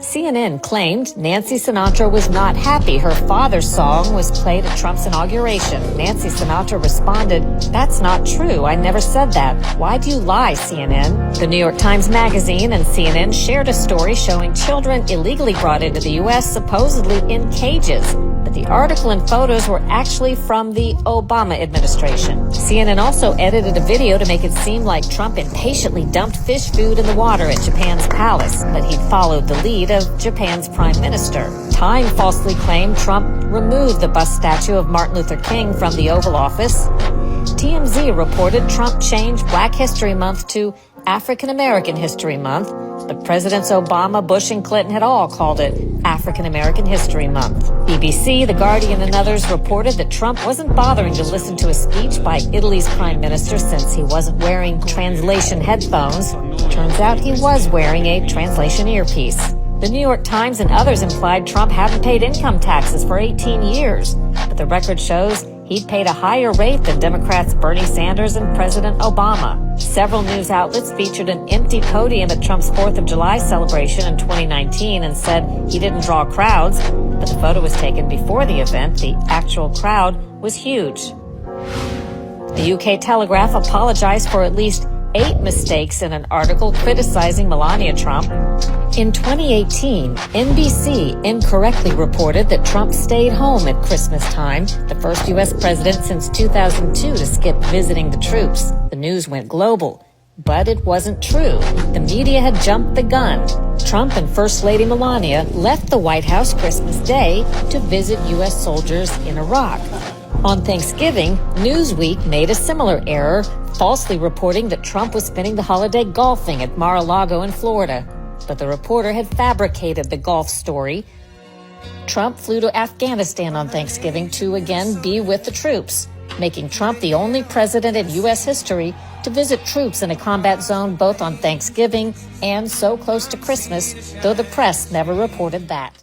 CNN claimed Nancy Sinatra was not happy her father's song was played at Trump's inauguration. Nancy Sinatra responded, "That's not true. I never said that. Why do you lie, CNN?" The New York Times Magazine and CNN shared a story showing children illegally brought into the U.S. supposedly in cages. But the article and photos were actually from the Obama administration. CNN also edited a video to make it seem like Trump impatiently dumped fish food in the water at Japan's palace, but he'd followed the lead of Japan's prime minister. Time falsely claimed Trump removed the bust statue of Martin Luther King from the Oval Office. TMZ reported Trump changed Black History Month to African American History Month, but Presidents Obama, Bush, and Clinton had all called it African American History Month. BBC, The Guardian, and others reported that Trump wasn't bothering to listen to a speech by Italy's prime minister since he wasn't wearing translation headphones. Turns out he was wearing a translation earpiece. The New York Times and others implied Trump hadn't paid income taxes for 18 years, but the record shows he'd paid a higher rate than Democrats Bernie Sanders and President Obama. Several news outlets featured an empty podium at Trump's 4th of July celebration in 2019 and said he didn't draw crowds, but the photo was taken before the event. The actual crowd was huge. The UK Telegraph apologized for at least 8 mistakes in an article criticizing Melania Trump. In 2018, NBC incorrectly reported that Trump stayed home at Christmas time, the first U.S. president since 2002 to skip visiting the troops. The news went global, but it wasn't true. The media had jumped the gun. Trump and First Lady Melania left the White House Christmas Day to visit U.S. soldiers in Iraq. On Thanksgiving, Newsweek made a similar error, falsely reporting that Trump was spending the holiday golfing at Mar-a-Lago in Florida. But the reporter had fabricated the golf story. Trump flew to Afghanistan on Thanksgiving to again be with the troops, making Trump the only president in U.S. history to visit troops in a combat zone both on Thanksgiving and so close to Christmas, though the press never reported that.